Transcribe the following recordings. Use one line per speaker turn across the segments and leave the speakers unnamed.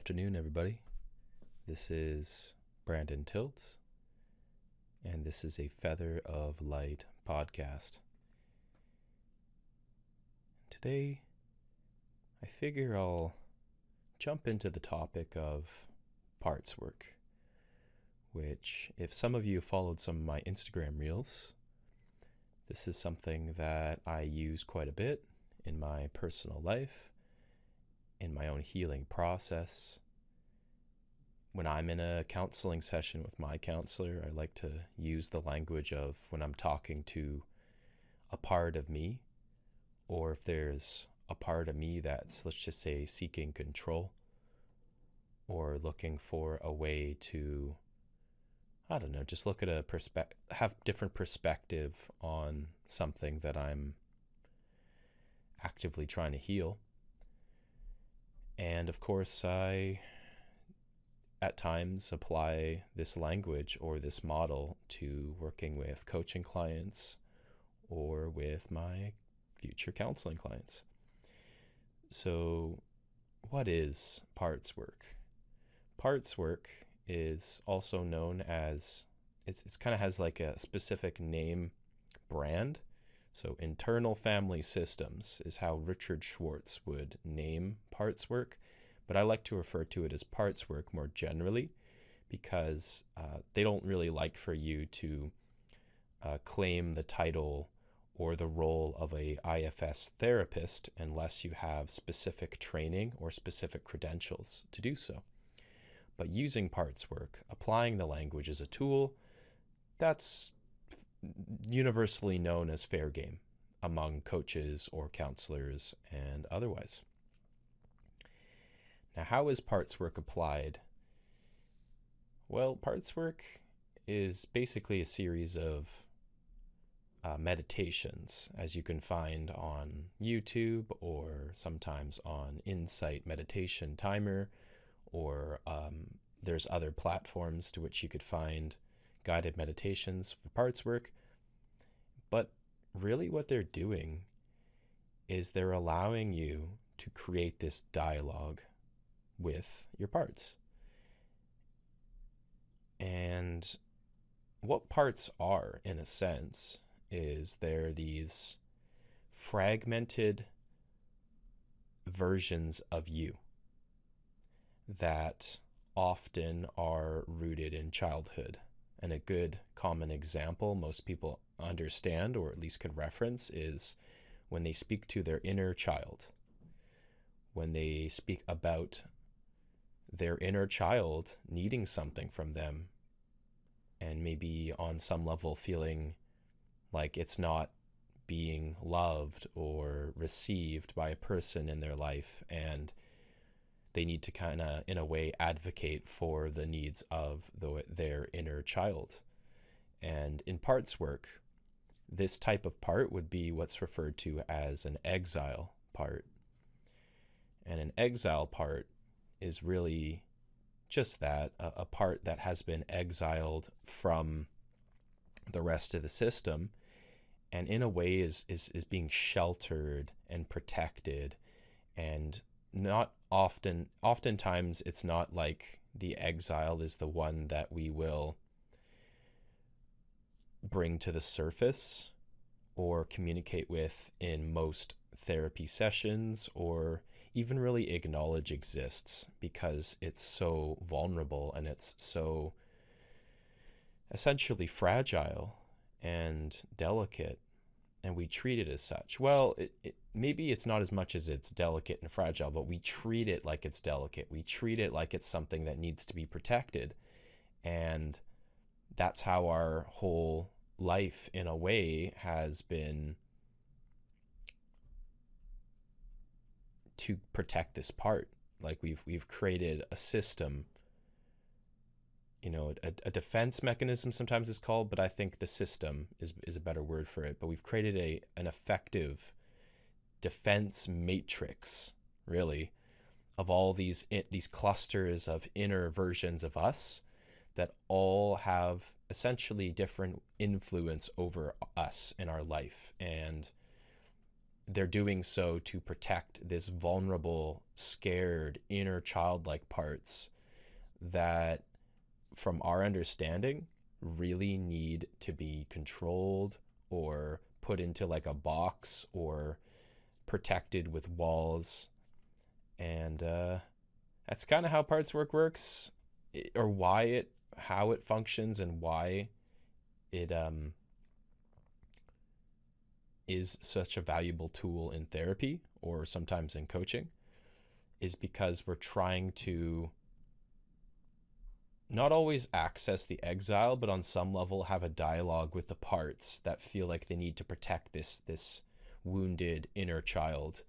afternoon, everybody. This is Brandon Tiltz, and this is a Feather of Light podcast. Today, I figure I'll jump into the topic of parts work, which, if some of you followed some of my Instagram reels, this is something that I use quite a bit in my personal life, in my own healing process. When I'm in a counseling session with my counselor, I like to use the language of when I'm talking to a part of me, or if there's a part of me that's, let's just say, seeking control or looking for a way to, just look at have different perspective on something that I'm actively trying to heal. And of course, I at times apply this language or this model to working with coaching clients or with my future counseling clients. So what is parts work? Parts work is also known as, it's kind of has like a specific name brand. So internal family systems is how Richard Schwartz would name parts work, but I like to refer to it as parts work more generally because they don't really like for you to claim the title or the role of a IFS therapist unless you have specific training or specific credentials to do so. But using parts work, applying the language as a tool, that's universally known as fair game among coaches or counselors and otherwise. Now, how is parts work applied? Well, parts work is basically a series of meditations, as you can find on YouTube or sometimes on Insight Meditation Timer, or there's other platforms to which you could find guided meditations for parts work. But really what they're doing is they're allowing you to create this dialogue with your parts. And what parts are, in a sense, is they're these fragmented versions of you that often are rooted in childhood. And a good common example most people understand, or at least could reference, is when they speak to their inner child. When they speak about their inner child needing something from them and maybe on some level feeling like it's not being loved or received by a person in their life, and they need to kind of, in a way, advocate for the needs of their inner child. And in parts work, this type of part would be what's referred to as an exile part. And an exile part is really just that, a part that has been exiled from the rest of the system, and in a way is being sheltered and protected. And not oftentimes it's not like the exile is the one that we will bring to the surface or communicate with in most therapy sessions, or even really acknowledge exists, because it's so vulnerable and it's so essentially fragile and delicate, and we treat it as such. Well, maybe it's not as much as it's delicate and fragile, but we treat it like it's delicate. We treat it like it's something that needs to be protected. And that's how our whole life, in a way, has been to protect this part. Like we've created a system, a defense mechanism sometimes is called, but I think the system is a better word for it. But we've created an effective defense matrix, really, of all these clusters of inner versions of us that all have essentially different influence over us in our life. And they're doing so to protect this vulnerable, scared, inner childlike parts that, from our understanding, really need to be controlled or put into like a box or protected with walls. And that's kind of how parts works, or how it functions, and why it is such a valuable tool in therapy or sometimes in coaching, is because we're trying to not always access the exile, but on some level have a dialogue with the parts that feel like they need to protect this wounded inner child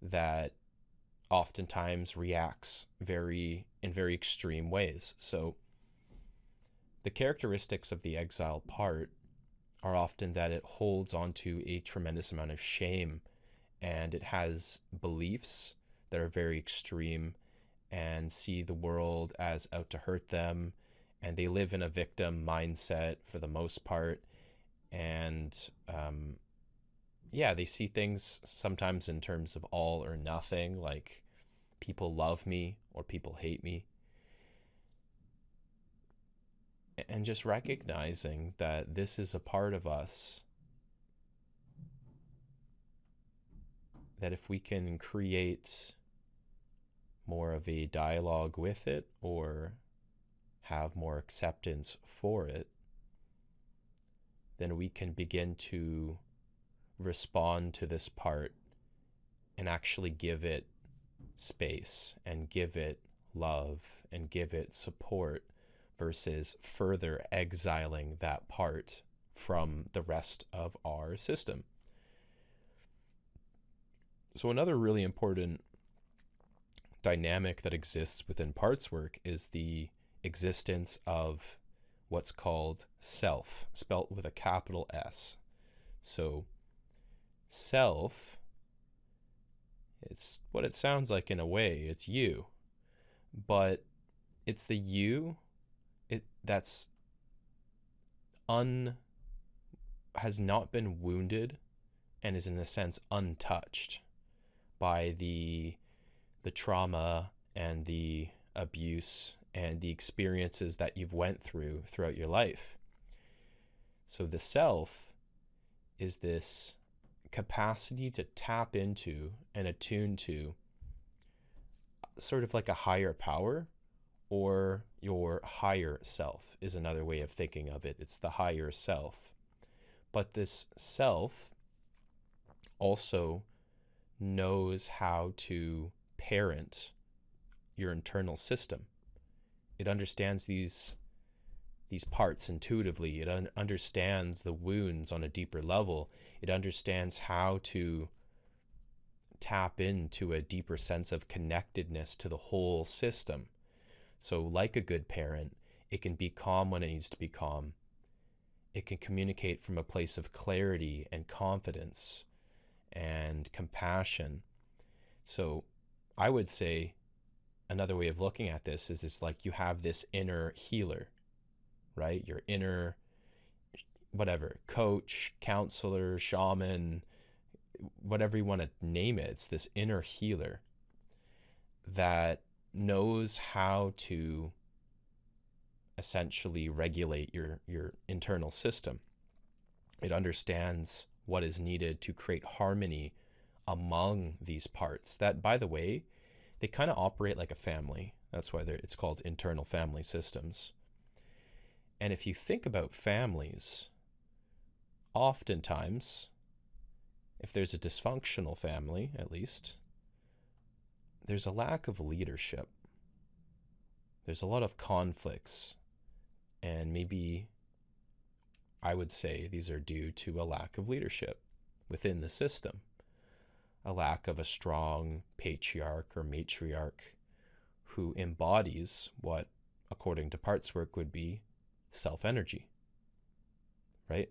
that oftentimes reacts in very extreme ways. So the characteristics of the exile part are often that it holds onto a tremendous amount of shame, and it has beliefs that are very extreme and see the world as out to hurt them, and they live in a victim mindset for the most part. And they see things sometimes in terms of all or nothing, like people love me or people hate me. And just recognizing that this is a part of us, that if we can create more of a dialogue with it or have more acceptance for it, then we can begin to respond to this part and actually give it space and give it love and give it support, versus further exiling that part from the rest of our system. So another really important dynamic that exists within parts work is the existence of what's called self, spelt with a capital S. So self, it's what it sounds like in a way. It's you, but it's the you that's has not been wounded and is in a sense untouched by the trauma and the abuse and the experiences that you've went throughout your life. So the self is this capacity to tap into and attune to sort of like a higher power, or your higher self is another way of thinking of it. It's the higher self. But this self also knows how to parent your internal system. It understands these parts intuitively. It understands the wounds on a deeper level. It understands how to tap into a deeper sense of connectedness to the whole system. So like a good parent, it can be calm when it needs to be calm. It can communicate from a place of clarity and confidence and compassion. So I would say another way of looking at this is this, like you have this inner healer, right? Your inner, whatever, coach, counselor, shaman, whatever you want to name it. It's this inner healer that knows how to essentially regulate your internal system. It understands what is needed to create harmony among these parts that, by the way, they kind of operate like a family. That's why it's called internal family systems. And if you think about families, oftentimes, if there's a dysfunctional family, at least, there's a lack of leadership. There's a lot of conflicts. And maybe I would say these are due to a lack of leadership within the system. A lack of a strong patriarch or matriarch who embodies what, according to parts work, would be self-energy, right?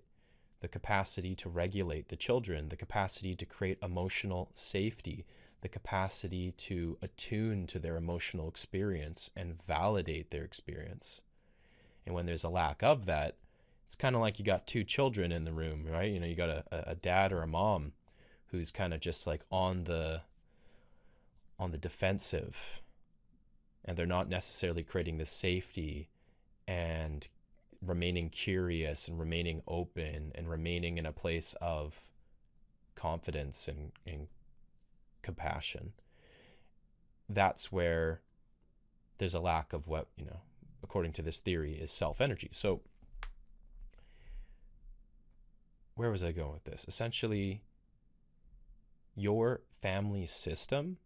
The capacity to regulate the children, the capacity to create emotional safety, the capacity to attune to their emotional experience and validate their experience. And when there's a lack of that, it's kind of like you got two children in the room, right? You know, you got a dad or a mom who's kind of just like on the defensive, and they're not necessarily creating the safety and remaining curious and remaining open and remaining in a place of confidence and compassion. That's where there's a lack of what, according to this theory, is self-energy. So where was I going with this? Essentially, your family system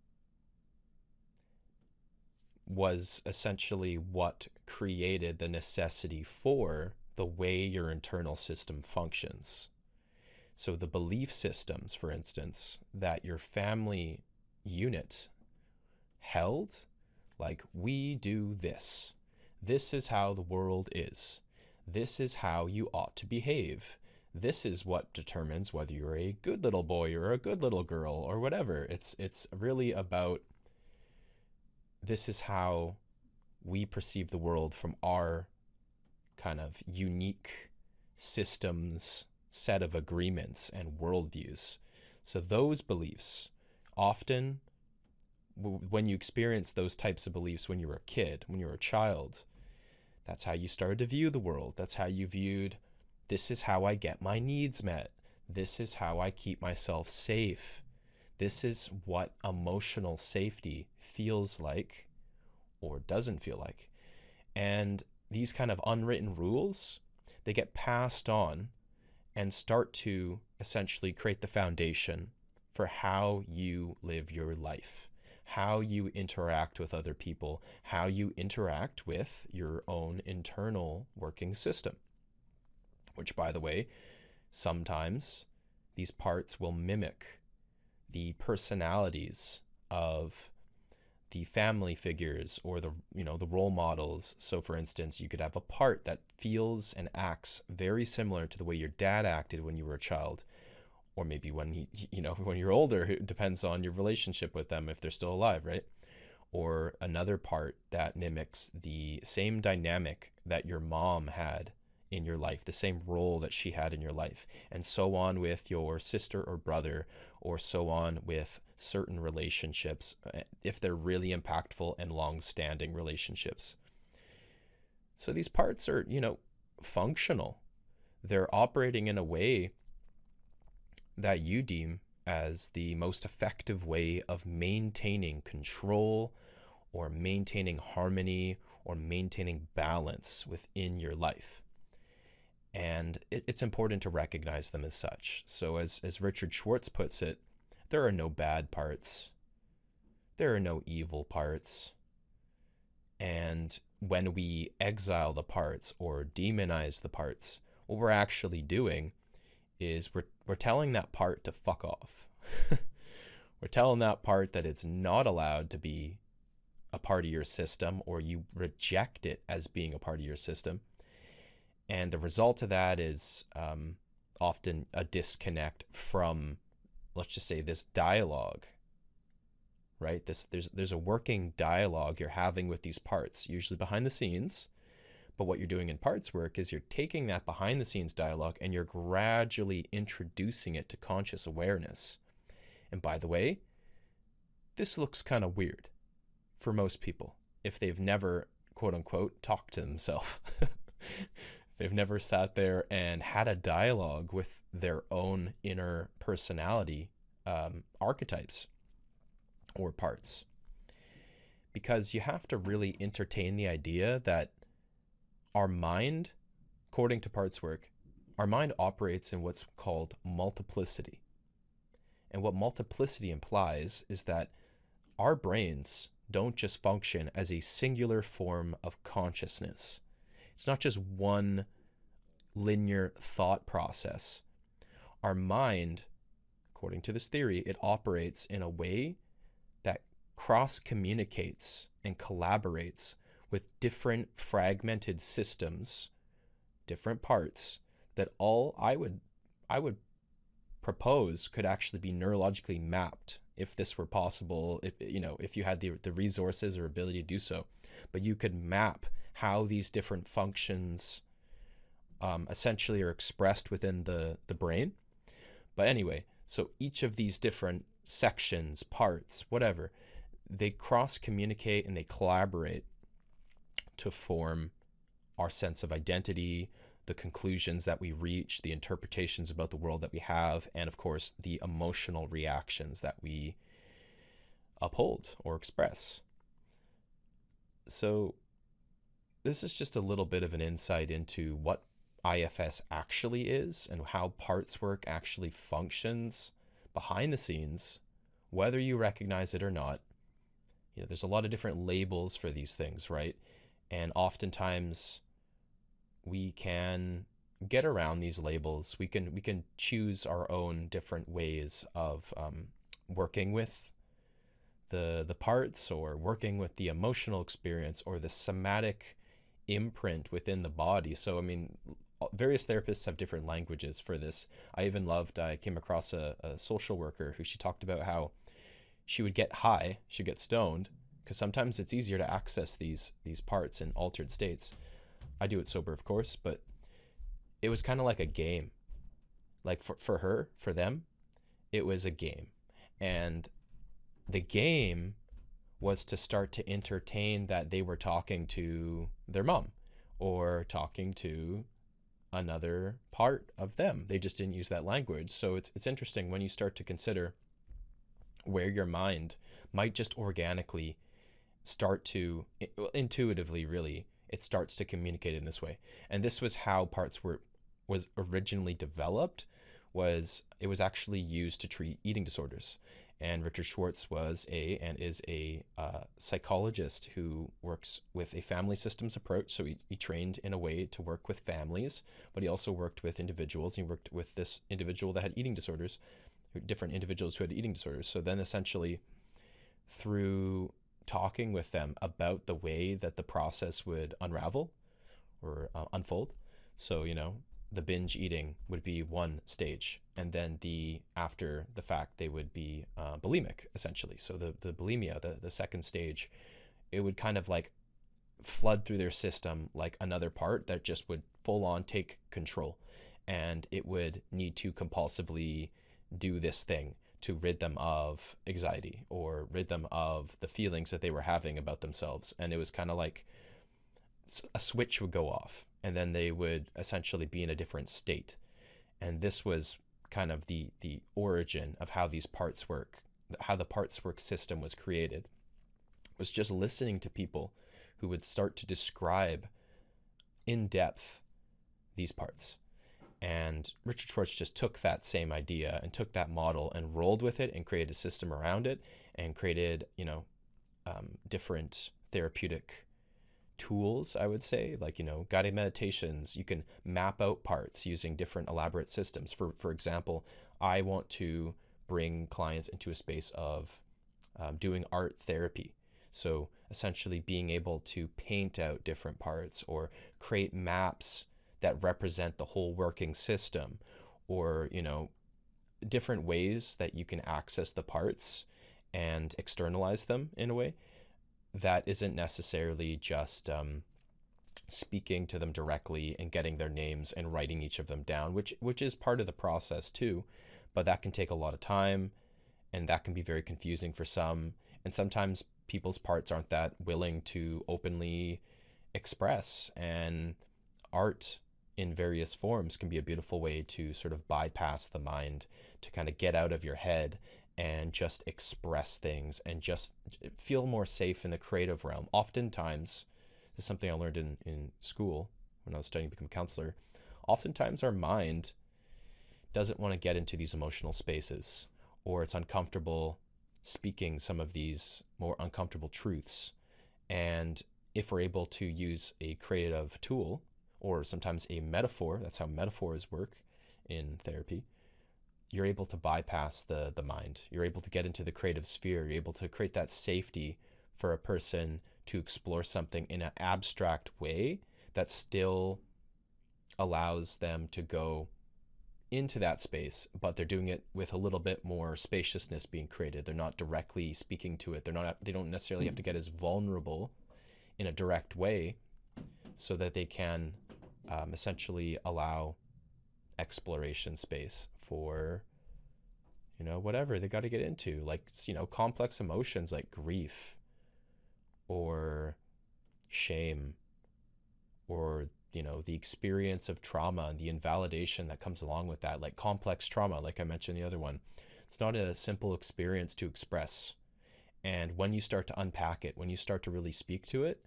was essentially what created the necessity for the way your internal system functions. So the belief systems, for instance, that your family unit held, like, we do this. This is how the world is. This is how you ought to behave. This is what determines whether you're a good little boy or a good little girl or whatever. It's really about, this is how we perceive the world from our kind of unique systems, set of agreements and worldviews. So those beliefs, often when you experience those types of beliefs when you were a kid, when you were a child, that's how you started to view the world. That's how you viewed, this is how I get my needs met. This is how I keep myself safe. This is what emotional safety feels like or doesn't feel like. And these kind of unwritten rules, they get passed on and start to essentially create the foundation for how you live your life, how you interact with other people, how you interact with your own internal working system. Which, by the way, sometimes these parts will mimic the personalities of the family figures or the role models. So for instance, you could have a part that feels and acts very similar to the way your dad acted when you were a child, or maybe when when you're older. It depends on your relationship with them, if they're still alive, right? Or another part that mimics the same dynamic that your mom had in your life, the same role that she had in your life, and so on with your sister or brother, or so on with certain relationships, if they're really impactful and long-standing relationships. So these parts are, functional. They're operating in a way that you deem as the most effective way of maintaining control or maintaining harmony or maintaining balance within your life. And it's important to recognize them as such. So as Richard Schwartz puts it, there are no bad parts. There are no evil parts. And when we exile the parts or demonize the parts, what we're actually doing is we're telling that part to fuck off. We're telling that part that it's not allowed to be a part of your system, or you reject it as being a part of your system. And the result of that is often a disconnect from, let's just say, this dialogue, right? There's a working dialogue you're having with these parts, usually behind the scenes. But what you're doing in parts work is you're taking that behind the scenes dialogue and you're gradually introducing it to conscious awareness. And by the way, this looks kind of weird for most people if they've never, quote unquote, talked to themselves. They've never sat there and had a dialogue with their own inner personality archetypes or parts. Because you have to really entertain the idea that our mind, according to parts work, our mind operates in what's called multiplicity. And what multiplicity implies is that our brains don't just function as a singular form of consciousness. It's not just one linear thought process. Our mind, according to this theory, it operates in a way that cross-communicates and collaborates with different fragmented systems, different parts, that all I would propose could actually be neurologically mapped if this were possible, if you had the resources or ability to do so. But you could map how these different functions essentially are expressed within the brain. But anyway, So each of these different sections, parts, whatever, they cross communicate and they collaborate to form our sense of identity, the conclusions that we reach, the interpretations about the world that we have, and of course, the emotional reactions that we uphold or express. So this is just a little bit of an insight into what IFS actually is and how parts work actually functions behind the scenes, whether you recognize it or not. There's a lot of different labels for these things, right? And oftentimes we can get around these labels. We can choose our own different ways of working with the parts, or working with the emotional experience, or the somatic imprint within the body. So, I mean, various therapists have different languages for this. I came across a social worker who she talked about how she would get high, she'd get stoned, because sometimes it's easier to access these parts in altered states. I do it sober, of course, but it was kind of like a game. Like for them, it was a game. And the game was to start to entertain that they were talking to their mom or talking to another part of them. They just didn't use that language. So it's interesting when you start to consider where your mind might just organically start to, intuitively really, it starts to communicate in this way. And this was how parts was originally developed. It was actually used to treat eating disorders. And Richard Schwartz is a psychologist who works with a family systems approach. So he trained in a way to work with families, but he also worked with individuals. He worked with this individual that had eating disorders, different individuals who had eating disorders. So then essentially through talking with them about the way that the process would unravel or unfold. So, the binge eating would be one stage, and then after the fact they would be bulimic, essentially. So the bulimia, the second stage, it would kind of like flood through their system like another part that just would full on take control, and it would need to compulsively do this thing to rid them of anxiety or rid them of the feelings that they were having about themselves. And it was kind of like a switch would go off, and then they would essentially be in a different state. And this was kind of the origin of how these parts work, how the parts work system was created, was just listening to people who would start to describe in depth these parts. And Richard Schwartz just took that same idea and took that model and rolled with it and created a system around it and created, different therapeutic tools, I would say, like, guided meditations. You can map out parts using different elaborate systems. For example, I want to bring clients into a space of doing art therapy. So essentially being able to paint out different parts or create maps that represent the whole working system, or, different ways that you can access the parts and externalize them in a way that isn't necessarily just speaking to them directly and getting their names and writing each of them down, which is part of the process too, but that can take a lot of time, and that can be very confusing for some. And sometimes people's parts aren't that willing to openly express, and art in various forms can be a beautiful way to sort of bypass the mind, to kind of get out of your head and just express things and just feel more safe in the creative realm. Oftentimes, this is something I learned in school when I was studying to become a counselor. Oftentimes our mind doesn't want to get into these emotional spaces, or it's uncomfortable speaking some of these more uncomfortable truths. And if we're able to use a creative tool, or sometimes a metaphor, that's how metaphors work in therapy, you're able to bypass the mind. You're able to get into the creative sphere. You're able to create that safety for a person to explore something in an abstract way that still allows them to go into that space, but they're doing it with a little bit more spaciousness being created. They're not directly speaking to it. They don't necessarily have to get as vulnerable in a direct way, so that they can essentially allow exploration space for whatever they got to get into, like, complex emotions like grief or shame, or, the experience of trauma and the invalidation that comes along with that, like complex trauma, like I mentioned the other one. It's not a simple experience to express. And when you start to unpack it, when you start to really speak to it,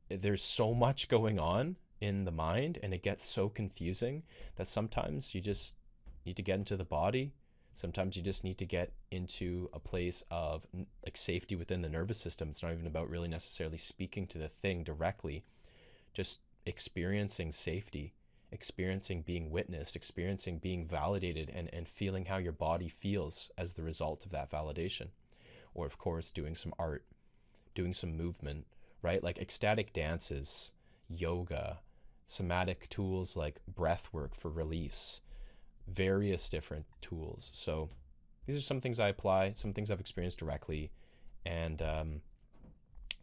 there's so much going on in the mind, and it gets so confusing that sometimes you just need to get into the body. Sometimes you just need to get into a place of like safety within the nervous system. It's not even about really necessarily speaking to the thing directly, just experiencing safety, experiencing being witnessed, experiencing being validated, and feeling how your body feels as the result of that validation. Or of course, doing some art, doing some movement, right? Like ecstatic dances, yoga, somatic tools like breath work for release, various different tools. So these are some things I apply, some things I've experienced directly, and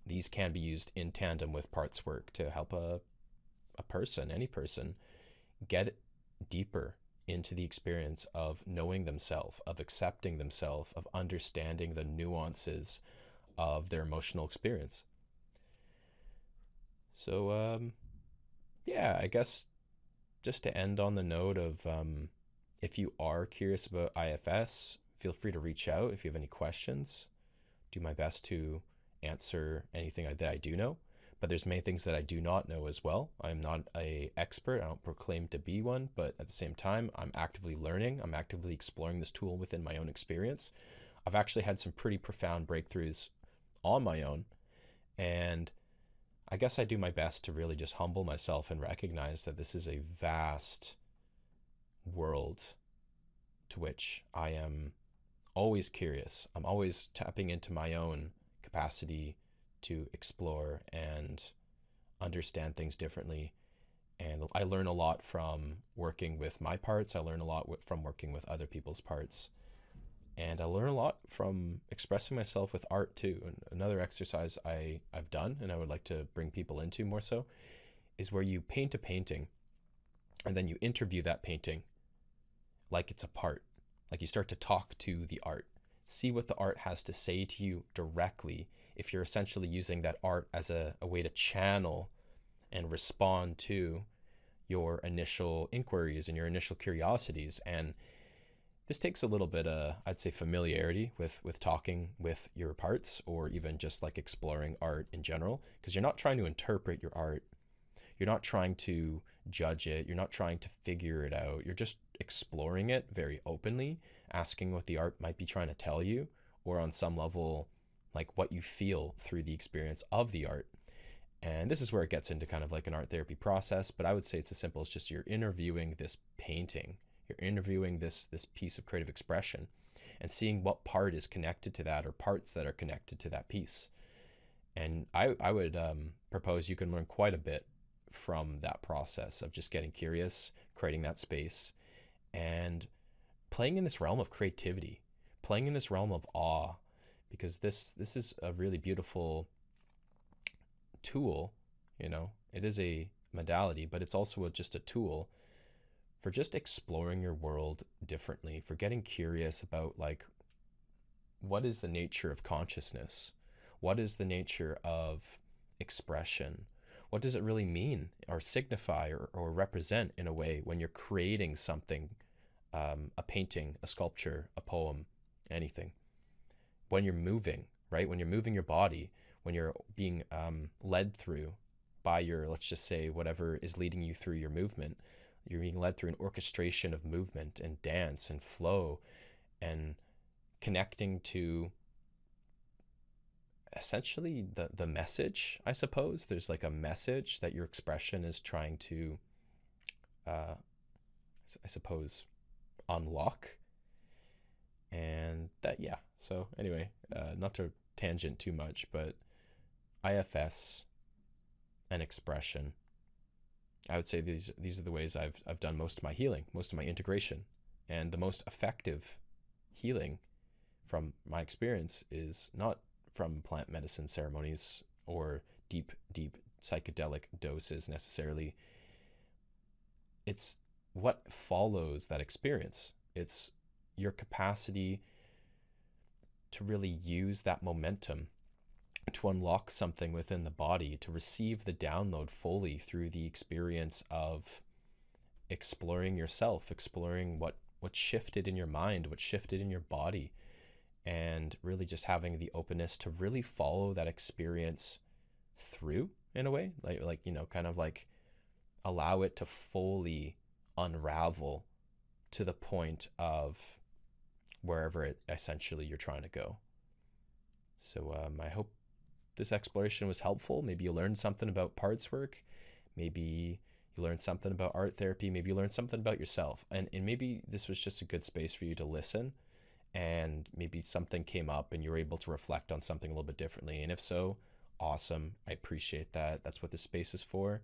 these can be used in tandem with parts work to help a person, any person, get deeper into the experience of knowing themselves, of accepting themselves, of understanding the nuances of their emotional experience. So, yeah, I guess just to end on the note of if you are curious about IFS, feel free to reach out if you have any questions. Do my best to answer anything that I do know, but there's many things that I do not know as well. I'm not an expert. I don't proclaim to be one, but at the same time, I'm actively learning. I'm actively exploring this tool within my own experience. I've actually had some pretty profound breakthroughs on my own, and I guess I do my best to really just humble myself and recognize that this is a vast world to which I am always curious. I'm always tapping into my own capacity to explore and understand things differently. And I learn a lot from working with my parts. I learn a lot from working with other people's parts. And I learn a lot from expressing myself with art too. And another exercise I've done, and I would like to bring people into more so, is where you paint a painting and then you interview that painting like it's a part. Like you start to talk to the art, see what the art has to say to you directly, if you're essentially using that art as a way to channel and respond to your initial inquiries and your initial curiosities. And this takes a little bit of, I'd say, familiarity with talking with your parts, or even just like exploring art in general, because you're not trying to interpret your art. You're not trying to judge it. You're not trying to figure it out. You're just exploring it very openly, asking what the art might be trying to tell you, or on some level, like what you feel through the experience of the art. And this is where it gets into kind of like an art therapy process, but I would say it's as simple as just you're interviewing this painting. You're interviewing this piece of creative expression and seeing what part is connected to that, or parts that are connected to that piece. And I would propose you can learn quite a bit from that process of just getting curious, creating that space, and playing in this realm of creativity, playing in this realm of awe, because this is a really beautiful tool. It is a modality, but it's also just a tool for just exploring your world differently, for getting curious about, like, what is the nature of consciousness? What is the nature of expression? What does it really mean or signify or represent in a way when you're creating something, a painting, a sculpture, a poem, anything? When you're moving, right? When you're moving your body, when you're being led through by your, let's just say, whatever is leading you through your movement, you're being led through an orchestration of movement and dance and flow, and connecting to essentially the message, I suppose. There's like a message that your expression is trying to, I suppose, unlock. And that, yeah. So anyway, not to tangent too much, but IFS and expression, I would say these are the ways I've done most of my healing, most of my integration. And the most effective healing from my experience is not from plant medicine ceremonies or deep psychedelic doses necessarily. It's what follows that experience. It's, your capacity to really use that momentum to unlock something within the body, to receive the download fully through the experience of exploring yourself, exploring what shifted in your mind, what shifted in your body, and really just having the openness to really follow that experience through in a way, like kind of like allow it to fully unravel to the point of wherever it essentially you're trying to go. So I hope this exploration was helpful. Maybe you learned something about parts work. Maybe you learned something about art therapy. Maybe you learned something about yourself. And maybe this was just a good space for you to listen, and maybe something came up and you were able to reflect on something a little bit differently. And if so, awesome. I appreciate that. That's what this space is for.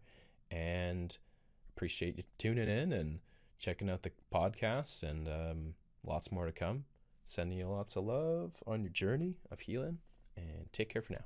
And appreciate you tuning in and checking out the podcasts, and lots more to come. Sending you lots of love on your journey of healing, and take care for now.